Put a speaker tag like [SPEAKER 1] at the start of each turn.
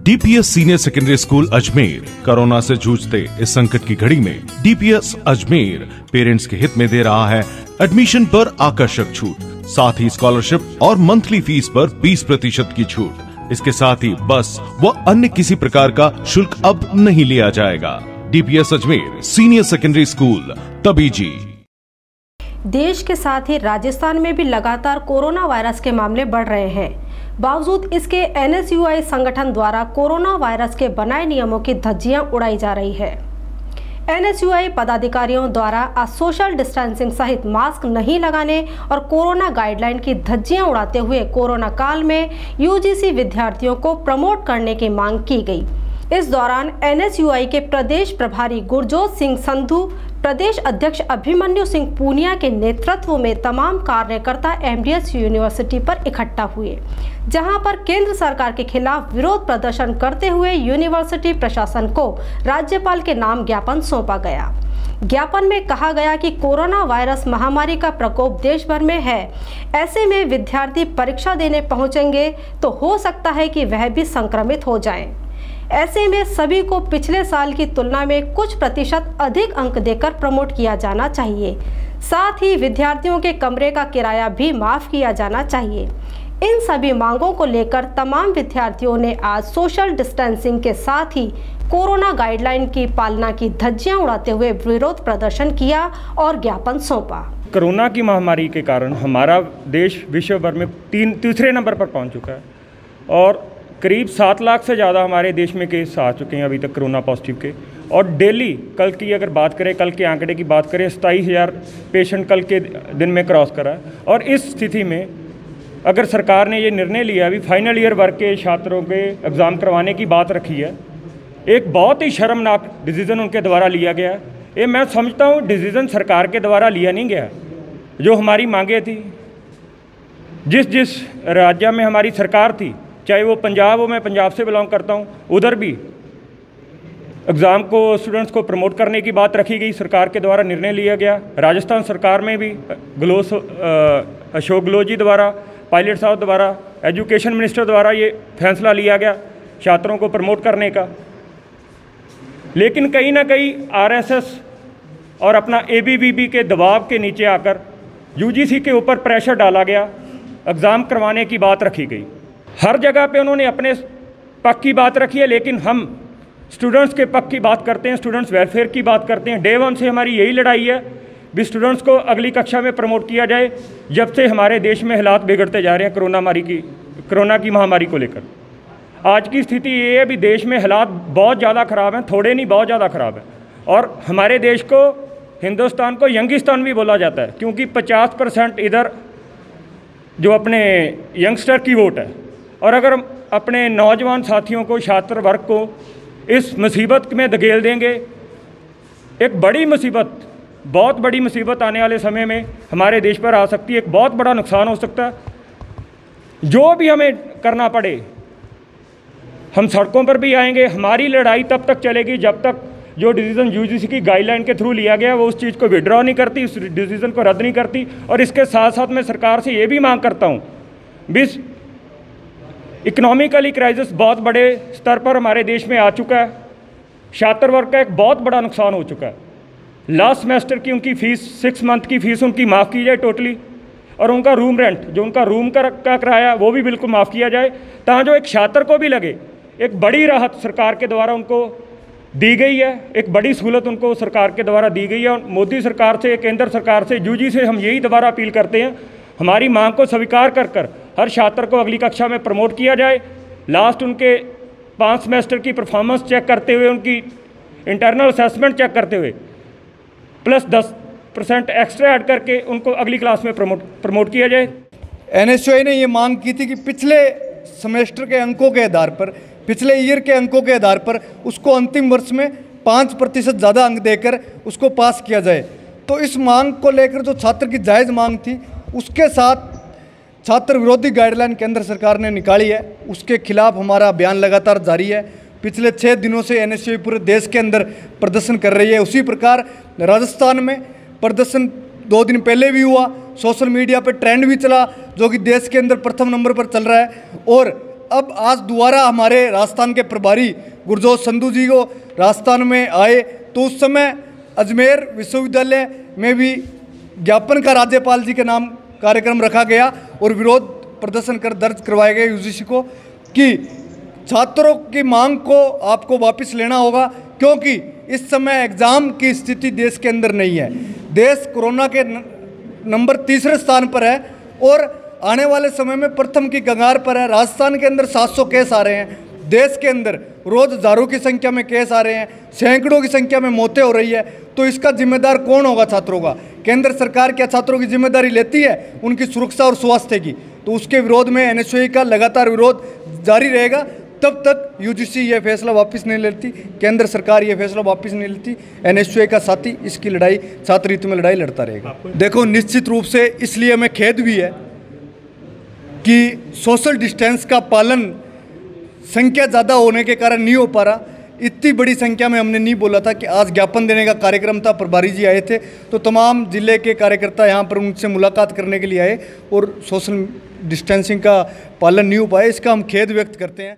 [SPEAKER 1] DPS senior secondary school Ajmer corona से जूझते इस संकट की घड़ी में डीपीएस अजमेर पेरेंट्स के हित में दे रहा है एडमिशन पर आकर्षक छूट, साथ ही स्कॉलरशिप और मंथली फीस पर 20% की छूट। इसके साथ ही बस व अन्य किसी प्रकार का शुल्क अब नहीं लिया जाएगा। DPS Ajmer senior secondary school Tabiji.
[SPEAKER 2] देश के साथ ही राजस्थान में भी लगातार कोरोना वायरस के मामले बढ़ रहे हैं। बावजूद इसके एनएसयूआई संगठन द्वारा कोरोना वायरस के बनाए नियमों की धज्जियां उड़ाई जा रही है। एनएसयूआई पदाधिकारियों द्वारा आज सोशल डिस्टेंसिंग सहित मास्क नहीं लगाने और कोरोना गाइडलाइन की धज्जियां उड़ाते हुए कोरोना काल में यूजीसी विद्यार्थियों को प्रमोट करने की मांग की गई। इस दौरान एनएसयूआई के प्रदेश प्रभारी गुरजोत सिंह संधू, प्रदेश अध्यक्ष अभिमन्यु सिंह पूनिया के नेतृत्व में तमाम कार्यकर्ता एमडीएस यूनिवर्सिटी पर इकट्ठा हुए, जहां पर केंद्र सरकार के खिलाफ विरोध प्रदर्शन करते हुए यूनिवर्सिटी प्रशासन को राज्यपाल के नाम ज्ञापन सौंपा गया। ज्ञापन में कहा गया कि कोरोना वायरस महामारी का प्रकोप देश भर में है। ऐसे में विद्यार्थी परीक्षा देने पहुंचेंगे तो हो सकता है कि वह भी संक्रमित हो जाएं। ऐसे में सभी को पिछले साल की तुलना में कुछ प्रतिशत अधिक अंक देकर प्रमोट किया जाना चाहिए। साथ ही विद्यार्थियों के कमरे का किराया भी माफ किया जाना चाहिए। इन सभी मांगों को लेकर तमाम विद्यार्थियों ने आज सोशल डिस्टेंसिंग के साथ ही कोरोना गाइडलाइन की पालना की धज्जियां उड़ाते हुए विरोध प्रदर्शन किया और ज्ञापन सौंपा।
[SPEAKER 3] कोरोना की महामारी के कारण हमारा देश विश्व भर में तीसरे नंबर पर पहुंच चुका है और करीब 7 लाख से ज़्यादा हमारे देश में केस आ चुके हैं अभी तक कोरोना पॉजिटिव के। और डेली कल की अगर बात करें, कल के आंकड़े की बात करें, 27,000 पेशेंट कल के दिन में क्रॉस करा है। और इस स्थिति में अगर सरकार ने ये निर्णय लिया, अभी फाइनल ईयर वर्ग के छात्रों के एग्ज़ाम करवाने की बात रखी है, एक बहुत ही शर्मनाक डिसीज़न उनके द्वारा लिया गया है। ये मैं समझता हूँ डिसीज़न सरकार के द्वारा लिया नहीं गया। जो हमारी मांगे थी, जिस राज्य में हमारी सरकार थी, चाहे वो पंजाब हो, मैं पंजाब से बिलोंग करता हूँ, उधर भी एग्ज़ाम को स्टूडेंट्स को प्रमोट करने की बात रखी गई, सरकार के द्वारा निर्णय लिया गया। राजस्थान सरकार में भी अशोक गहलोत जी द्वारा, पायलट साहब द्वारा, एजुकेशन मिनिस्टर द्वारा ये फैसला लिया गया छात्रों को प्रमोट करने का। लेकिन कहीं ना कहीं आरएसएस और अपना एबीवीपी के दबाव के नीचे आकर यूजीसी के ऊपर प्रेशर डाला गया, एग्ज़ाम करवाने की बात रखी गई। हर जगह पे उन्होंने अपने पक्ष की बात रखी है, लेकिन हम स्टूडेंट्स के पक्ष की बात करते हैं, स्टूडेंट्स वेलफेयर की बात करते हैं। डे 1 से हमारी यही लड़ाई है भी स्टूडेंट्स को अगली कक्षा में प्रमोट किया जाए, जब से हमारे देश में हालात बिगड़ते जा रहे हैं कोरोना की महामारी को लेकर। आज की स्थिति ये है भी देश में हालात बहुत ज़्यादा ख़राब हैं, थोड़े नहीं बहुत ज़्यादा ख़राब है। और हमारे देश को, हिंदुस्तान को यंगिस्तान भी बोला जाता है, क्योंकि 50% इधर जो अपने यंगस्टर की वोट है। और अगर हम अपने नौजवान साथियों को, छात्र वर्ग को इस मुसीबत में धकेल देंगे, एक बड़ी मुसीबत, बहुत बड़ी मुसीबत आने वाले समय में हमारे देश पर आ सकती है। एक बहुत बड़ा नुकसान हो सकता है। जो भी हमें करना पड़े, हम सड़कों पर भी आएंगे। हमारी लड़ाई तब तक चलेगी जब तक जो डिसीज़न यूजीसी की गाइडलाइन के थ्रू लिया गया वो उस चीज़ को विड्रॉ नहीं करती, उस डिसीज़न को रद्द नहीं करती। और इसके साथ साथ मैं सरकार से ये भी मांग करता हूँ, बिस इकोनॉमिकली क्राइसिस बहुत बड़े स्तर पर हमारे देश में आ चुका है। छात्र वर्ग का एक बहुत बड़ा नुकसान हो चुका है। लास्ट सेमेस्टर की उनकी फ़ीस, 6 मंथ की फ़ीस उनकी माफ़ की जाए टोटली, और उनका रूम रेंट, जो उनका रूम का किराया, वो भी बिल्कुल माफ़ किया जाए, ताकि जो एक छात्र को भी लगे एक बड़ी राहत सरकार के द्वारा उनको दी गई है, एक बड़ी सहूलत उनको सरकार के द्वारा दी गई है। और मोदी सरकार से, केंद्र सरकार से, यूजी से हम यही दोबारा अपील करते हैं, हमारी मांग को स्वीकार कर हर छात्र को अगली कक्षा में प्रमोट किया जाए। लास्ट उनके 5 सेमेस्टर की परफॉर्मेंस चेक करते हुए, उनकी इंटरनल असेसमेंट चेक करते हुए प्लस 10% एक्स्ट्रा ऐड करके उनको अगली क्लास में प्रमोट किया जाए।
[SPEAKER 4] एनएसयूआई ने ये मांग की थी कि पिछले सेमेस्टर के अंकों के आधार पर, पिछले ईयर के अंकों के आधार पर उसको अंतिम वर्ष में 5% ज़्यादा अंक देकर उसको पास किया जाए। तो इस मांग को लेकर जो छात्र की जायज़ मांग थी, उसके साथ छात्र विरोधी गाइडलाइन केंद्र सरकार ने निकाली है, उसके खिलाफ हमारा अभियान लगातार जारी है। पिछले 6 दिनों से एनएसयूआई पूरे देश के अंदर प्रदर्शन कर रही है। उसी प्रकार राजस्थान में प्रदर्शन 2 दिन पहले भी हुआ, सोशल मीडिया पर ट्रेंड भी चला, जो कि देश के अंदर प्रथम नंबर पर चल रहा है। और अब आज दोबारा हमारे राजस्थान के प्रभारी गुरजोत संधू जी को राजस्थान में आए तो उस समय अजमेर विश्वविद्यालय में भी ज्ञापन का राज्यपाल जी के नाम कार्यक्रम रखा गया और विरोध प्रदर्शन कर दर्ज करवाए गए यूजीसी को कि छात्रों की मांग को आपको वापस लेना होगा, क्योंकि इस समय एग्ज़ाम की स्थिति देश के अंदर नहीं है। देश कोरोना के नंबर 3 स्थान पर है और आने वाले समय में प्रथम की कगार पर है। राजस्थान के अंदर 700 केस आ रहे हैं, देश के अंदर रोज़ हज़ारों की संख्या में केस आ रहे हैं, सैकड़ों की संख्या में मौतें हो रही है। तो इसका जिम्मेदार कौन होगा? छात्रों का। केंद्र सरकार क्या छात्रों की जिम्मेदारी लेती है उनकी सुरक्षा और स्वास्थ्य की? तो उसके विरोध में एनएसयूआई का लगातार विरोध जारी रहेगा तब तक यूजीसी ये फैसला वापस नहीं लेती, केंद्र सरकार ये फैसला वापस नहीं लेती। एनएसयूआई का साथी इसकी लड़ाई छात्र हित में लड़ाई लड़ता रहेगा। देखो, निश्चित रूप से इसलिए हमें खेद भी है कि सोशल डिस्टेंस का पालन संख्या ज़्यादा होने के कारण नहीं हो पा रहा। इतनी बड़ी संख्या में हमने नहीं बोला था कि आज ज्ञापन देने का कार्यक्रम था, प्रभारी जी आए थे तो तमाम जिले के कार्यकर्ता यहाँ पर उनसे मुलाकात करने के लिए आए और सोशल डिस्टेंसिंग का पालन नहीं हो पाया। इसका हम खेद व्यक्त करते हैं।